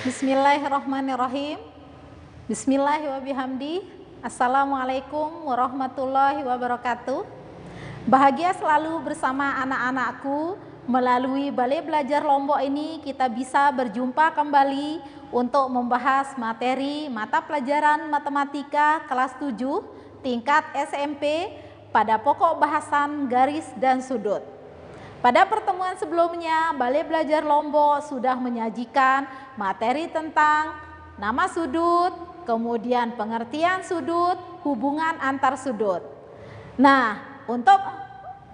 Bismillahirrahmanirrahim. Bismillahirrahmanirrahim. Assalamualaikum warahmatullahi wabarakatuh. Bahagia selalu bersama anak-anakku. Melalui Balai Belajar Lombok ini kita bisa berjumpa kembali untuk membahas materi mata pelajaran matematika kelas 7 tingkat SMP pada pokok bahasan garis dan sudut. Pada pertemuan sebelumnya, Balai Belajar Lombok sudah menyajikan materi tentang nama sudut, kemudian pengertian sudut, hubungan antar sudut. Nah, untuk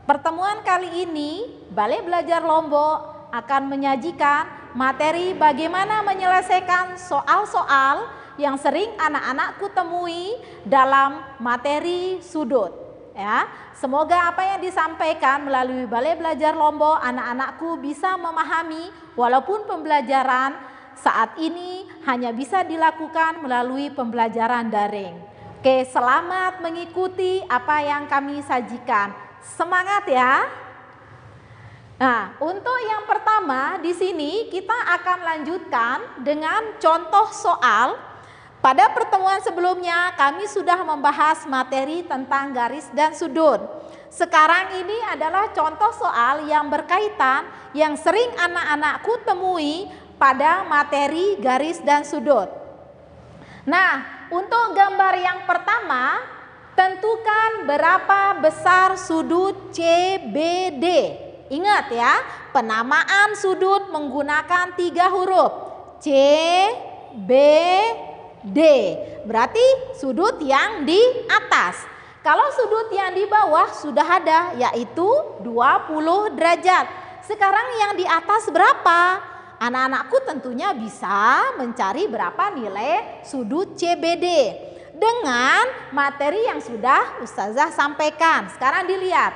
pertemuan kali ini, Balai Belajar Lombok akan menyajikan materi bagaimana menyelesaikan soal-soal yang sering anak-anakku temui dalam materi sudut. Ya, semoga apa yang disampaikan melalui Balai Belajar Lombok anak-anakku bisa memahami walaupun pembelajaran saat ini hanya bisa dilakukan melalui pembelajaran daring. Oke, selamat mengikuti apa yang kami sajikan. Semangat ya. Nah, untuk yang pertama di sini kita akan lanjutkan dengan contoh soal. Pada pertemuan sebelumnya kami sudah membahas materi tentang garis dan sudut. Sekarang ini adalah contoh soal yang berkaitan yang sering anak-anakku temui pada materi garis dan sudut. Nah, untuk gambar yang pertama, tentukan berapa besar sudut CBD. Ingat ya, penamaan sudut menggunakan 3 huruf C, B, D, berarti sudut yang di atas. Kalau sudut yang di bawah sudah ada, yaitu 20 derajat. Sekarang yang di atas berapa? Anak-anakku tentunya bisa mencari berapa nilai sudut CBD dengan materi yang sudah Ustazah sampaikan. Sekarang dilihat.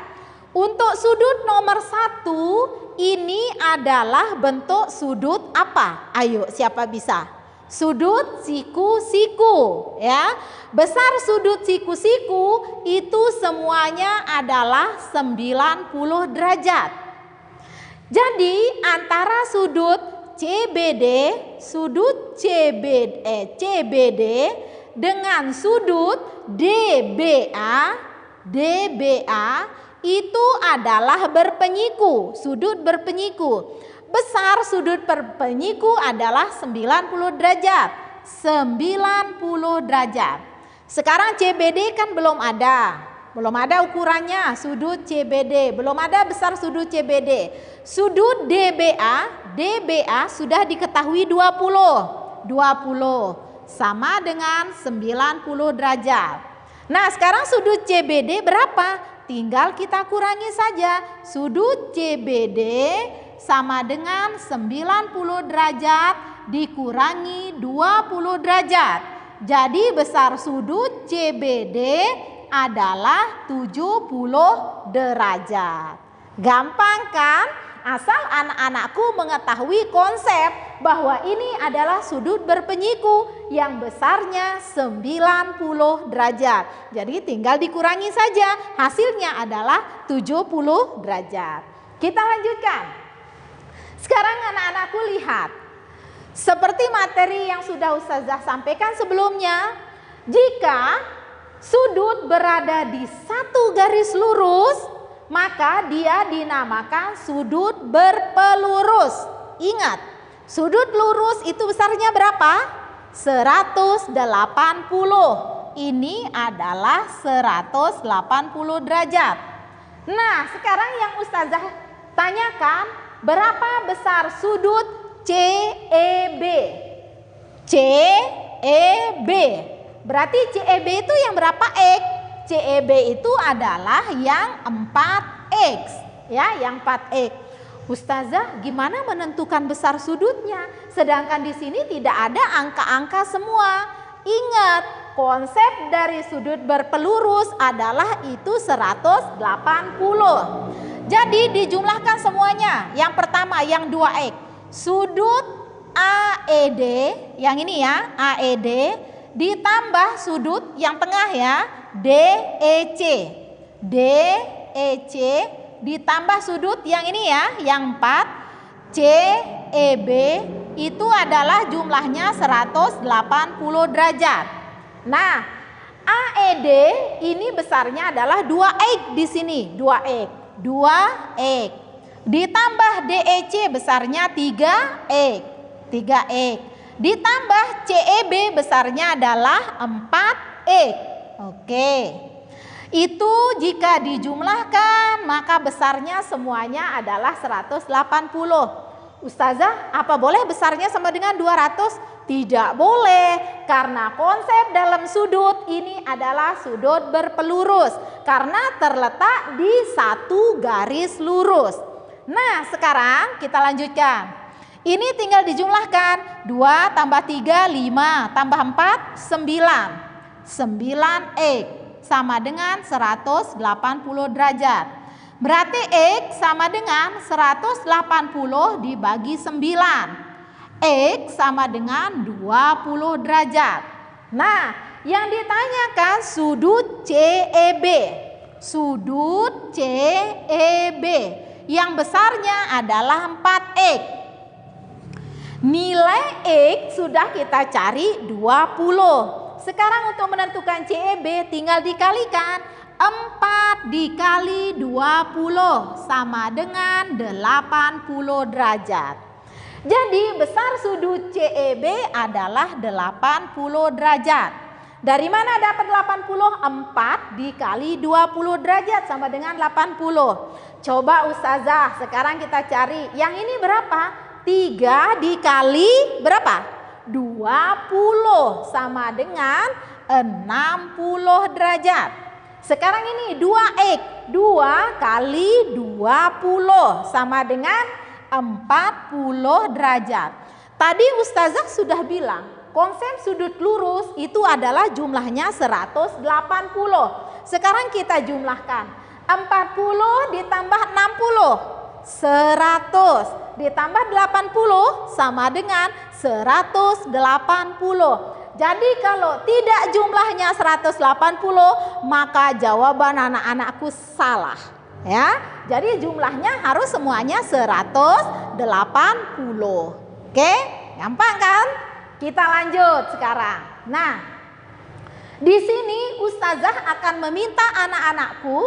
Untuk sudut nomor 1, ini adalah bentuk sudut apa? Ayo, siapa bisa? Sudut siku-siku ya. Besar sudut siku-siku itu semuanya adalah 90 derajat. Jadi antara sudut CBD dengan sudut DBA itu adalah berpenyiku, sudut berpenyiku. Besar sudut berpenyiku adalah 90 derajat. 90 derajat. Sekarang CBD kan belum ada. Belum ada ukurannya sudut CBD. Belum ada besar sudut CBD. Sudut DBA sudah diketahui 20. 20 sama dengan 90 derajat. Nah, sekarang sudut CBD berapa? Tinggal kita kurangi saja. Sudut CBD sama dengan 90 derajat dikurangi 20 derajat. Jadi besar sudut CBD adalah 70 derajat. Gampang kan? Asal anak-anakku mengetahui konsep bahwa ini adalah sudut berpenyiku yang besarnya 90 derajat. Jadi tinggal dikurangi saja, hasilnya adalah 70 derajat. Kita lanjutkan. Sekarang anak-anakku lihat, seperti materi yang sudah Ustazah sampaikan sebelumnya, jika sudut berada di satu garis lurus, maka dia dinamakan sudut berpelurus. Ingat, sudut lurus itu besarnya berapa? 180. Ini adalah 180 derajat. Nah, sekarang yang Ustazah tanyakan, berapa besar sudut CEB? CEB. Berarti CEB itu yang berapa X? CEB itu adalah yang 4X. Ya, yang 4X. Ustazah, gimana menentukan besar sudutnya? Sedangkan di sini tidak ada angka-angka semua. Ingat, konsep dari sudut berpelurus adalah itu 180. Jadi dijumlahkan semuanya. Yang pertama yang 2X. Sudut AED, yang ini ya, AED ditambah sudut yang tengah ya, DEC. DEC ditambah sudut yang ini ya, yang 4 CEB itu adalah jumlahnya 180 derajat. Nah, AED ini besarnya adalah 2X di sini, 2X. 2X. Ditambah DEC besarnya 3X. 3X. Ditambah CEB besarnya adalah 4X. Oke. Itu jika dijumlahkan maka besarnya semuanya adalah 180. Ustazah, apa boleh besarnya sama dengan 200? Tidak boleh, karena konsep dalam sudut ini adalah sudut berpelurus karena terletak di satu garis lurus. Nah, sekarang kita lanjutkan. Ini tinggal dijumlahkan. 2 tambah 3, 5 tambah 4, 9. 9X sama dengan 180 derajat. Berarti X sama dengan 180 dibagi 9. X sama dengan 20 derajat. Nah, yang ditanyakan sudut CEB. Sudut CEB yang besarnya adalah 4X. Nilai X sudah kita cari 20. Sekarang untuk menentukan CEB tinggal dikalikan. 4 dikali 20 sama dengan 80 derajat. Jadi besar sudut CEB adalah 80 derajat. Dari mana dapat 80? 4 dikali 20 derajat sama dengan 80. Coba Ustazah, sekarang kita cari. Yang ini berapa? 3 dikali berapa? 20 sama dengan 60 derajat. Sekarang ini 2X, 2 kali 20 sama dengan 40 derajat. Tadi Ustazah sudah bilang, konsep sudut lurus itu adalah jumlahnya 180. Sekarang kita jumlahkan. 40 ditambah 60, 100. Ditambah 80 sama dengan 180. Jadi kalau tidak jumlahnya 180 maka jawaban anak-anakku salah ya. Jadi jumlahnya harus semuanya 180. Oke, gampang kan? Kita lanjut sekarang. Nah, di sini Ustazah akan meminta anak-anakku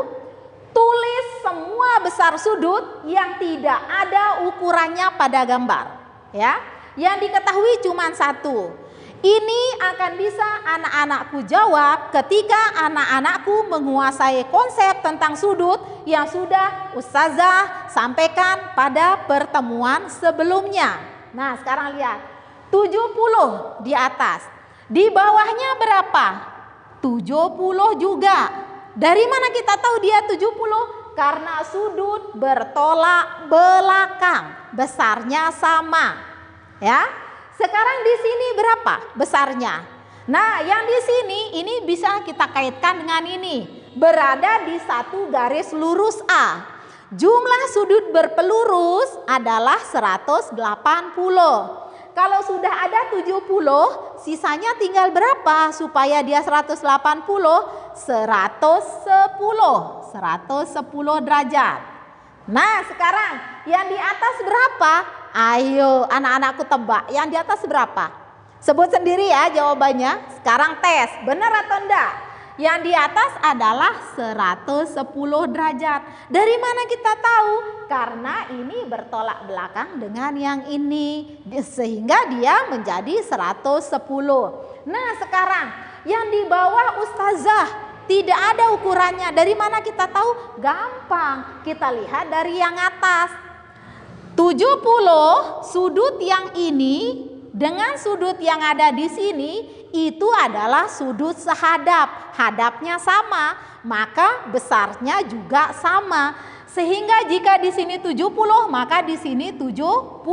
tulis semua besar sudut yang tidak ada ukurannya pada gambar ya. Yang diketahui cuma satu. Ini akan bisa anak-anakku jawab ketika anak-anakku menguasai konsep tentang sudut yang sudah Ustazah sampaikan pada pertemuan sebelumnya. Nah, sekarang lihat. 70 di atas. Di bawahnya berapa? 70 juga. Dari mana kita tahu dia 70? Karena sudut bertolak belakang. Besarnya sama. Ya. Sekarang di sini berapa besarnya? Nah, yang di sini ini bisa kita kaitkan dengan ini. Berada di satu garis lurus A. Jumlah sudut berpelurus adalah 180. Kalau sudah ada 70, sisanya tinggal berapa supaya dia 180? 110. 110 derajat. Nah, sekarang yang di atas berapa? Ayo anak-anakku tebak, yang di atas berapa? Sebut sendiri ya jawabannya. Sekarang tes, benar atau enggak? Yang di atas adalah 110 derajat. Dari mana kita tahu? Karena ini bertolak belakang dengan yang ini. Sehingga dia menjadi 110. Nah, sekarang yang di bawah Ustazah tidak ada ukurannya. Dari mana kita tahu? Gampang. Kita lihat dari yang atas. 70 sudut yang ini dengan sudut yang ada di sini itu adalah sudut sehadap. Hadapnya sama, maka besarnya juga sama. Sehingga jika di sini 70, maka di sini 70.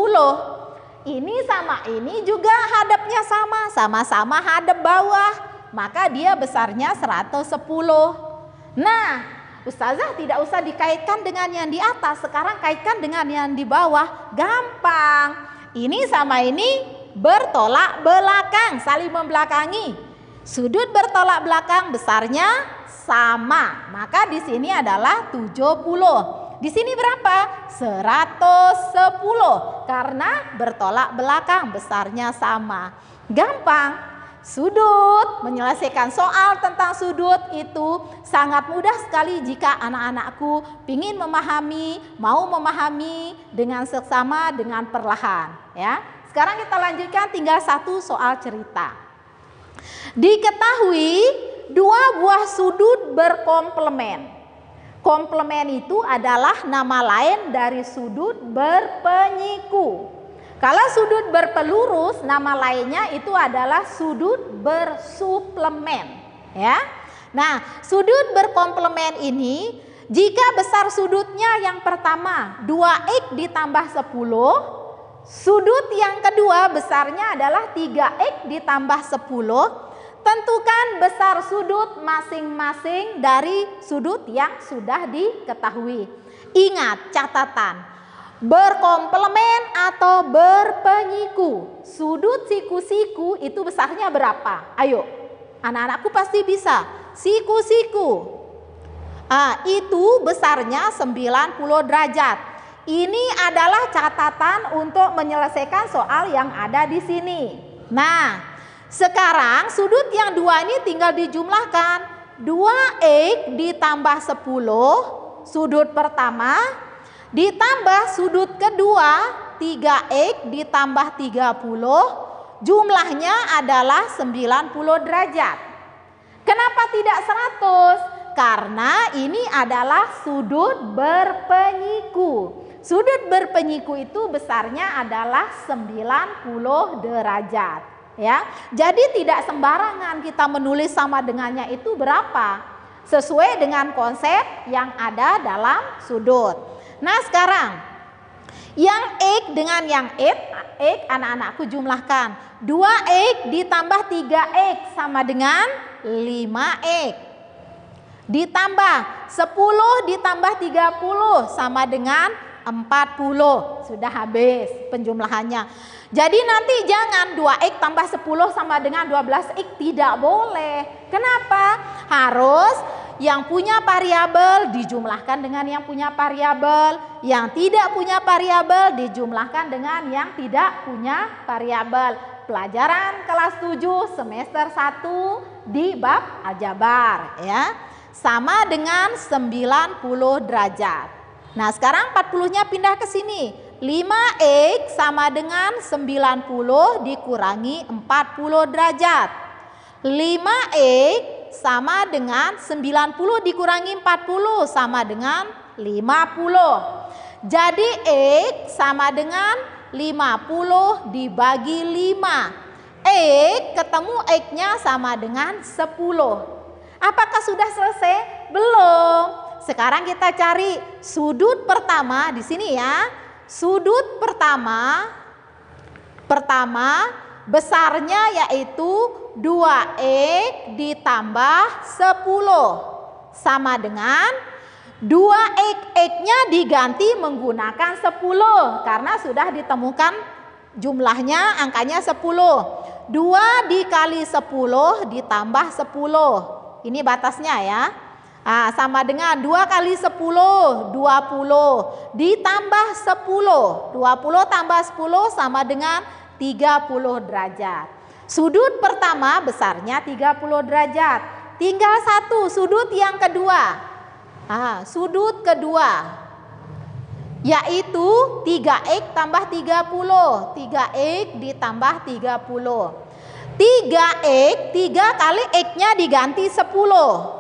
Ini sama ini juga hadapnya sama, sama-sama hadap bawah. Maka dia besarnya 110. Nah, Ustazah tidak usah dikaitkan dengan yang di atas. Sekarang kaitkan dengan yang di bawah. Gampang. Ini sama ini bertolak belakang, saling membelakangi. Sudut bertolak belakang besarnya sama. Maka di sini adalah 70. Di sini berapa? 110 karena bertolak belakang, besarnya sama. Gampang. Sudut, menyelesaikan soal tentang sudut itu sangat mudah sekali jika anak-anakku ingin memahami, mau memahami dengan seksama, dengan perlahan. Ya. Sekarang kita lanjutkan, tinggal satu soal cerita. Diketahui dua buah sudut berkomplemen. Komplemen itu adalah nama lain dari sudut berpenyiku. Kalau sudut berpelurus, nama lainnya itu adalah sudut bersuplemen, ya. Nah, sudut berkomplemen ini jika besar sudutnya yang pertama 2x ditambah 10, sudut yang kedua besarnya adalah 3x ditambah 10, tentukan besar sudut masing-masing dari sudut yang sudah diketahui. Ingat catatan. Berkomplemen atau berpenyiku. Sudut siku-siku itu besarnya berapa? Ayo, anak-anakku pasti bisa. Siku-siku. Itu besarnya 90 derajat. Ini adalah catatan untuk menyelesaikan soal yang ada di sini. Nah, sekarang sudut yang dua ini tinggal dijumlahkan. 2x ditambah 10, sudut pertama, ditambah sudut kedua 3x ditambah 30, jumlahnya adalah 90 derajat. Kenapa tidak 100? Karena ini adalah sudut berpenyiku. Sudut berpenyiku itu besarnya adalah 90 derajat. Ya, jadi tidak sembarangan kita menulis sama dengannya itu berapa. Sesuai dengan konsep yang ada dalam sudut. Nah sekarang yang X dengan yang X anak-anakku jumlahkan. 2X ditambah 3X sama dengan 5X. Ditambah 10 ditambah 30 sama dengan 40. Sudah habis penjumlahannya. Jadi nanti jangan 2X tambah 10 sama dengan 12X, tidak boleh. Kenapa? Harus yang punya variabel dijumlahkan dengan yang punya variabel, yang tidak punya variabel dijumlahkan dengan yang tidak punya variabel. Pelajaran kelas 7 semester 1 di bab aljabar, ya. Sama dengan 90 derajat. Nah, sekarang 40-nya pindah ke sini. 5x sama dengan 90 dikurangi 40 derajat. 5x sama dengan 90 dikurangi 40 sama dengan 50. Jadi X sama dengan 50 dibagi 5. X ketemu X-nya sama dengan 10. Apakah sudah selesai? Belum. Sekarang kita cari sudut pertama di sini ya. Sudut pertama besarnya yaitu 2x ditambah 10 sama dengan 2x-nya diganti menggunakan 10 karena sudah ditemukan jumlahnya angkanya 10. 2 dikali 10 ditambah 10. Ini batasnya ya. Sama dengan 2 kali 10 20 ditambah 10. 20 tambah 10 sama dengan 30 derajat. Sudut pertama besarnya 30 derajat. Tinggal satu sudut yang kedua. Sudut kedua yaitu 3x tambah 30. 3x ditambah 30. 3x 3 kali x-nya diganti 10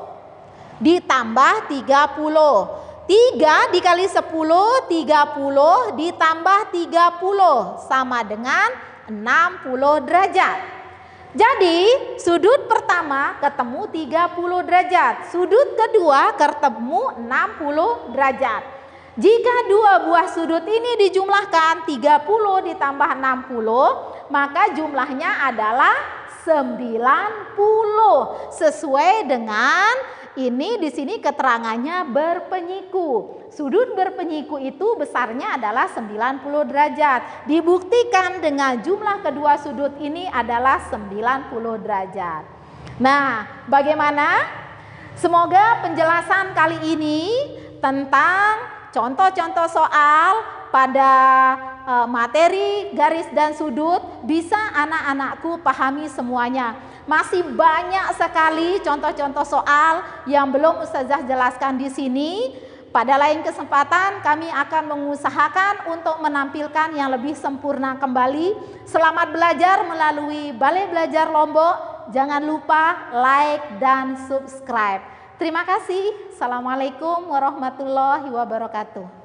ditambah 30. 3 dikali 10 30 ditambah 30 sama dengan 60 derajat. Jadi sudut pertama ketemu 30 derajat, sudut kedua ketemu 60 derajat. Jika dua buah sudut ini dijumlahkan 30 ditambah 60, maka jumlahnya adalah 90 sesuai dengan ini di sini keterangannya berpenyiku. Sudut berpenyiku itu besarnya adalah 90 derajat. Dibuktikan dengan jumlah kedua sudut ini adalah 90 derajat. Nah, bagaimana? Semoga penjelasan kali ini tentang contoh-contoh soal pada materi garis dan sudut bisa anak-anakku pahami semuanya. Masih banyak sekali contoh-contoh soal yang belum Ustazah jelaskan di sini. Pada lain kesempatan kami akan mengusahakan untuk menampilkan yang lebih sempurna kembali. Selamat belajar melalui Balai Belajar Lombok. Jangan lupa like dan subscribe. Terima kasih. Assalamualaikum warahmatullahi wabarakatuh.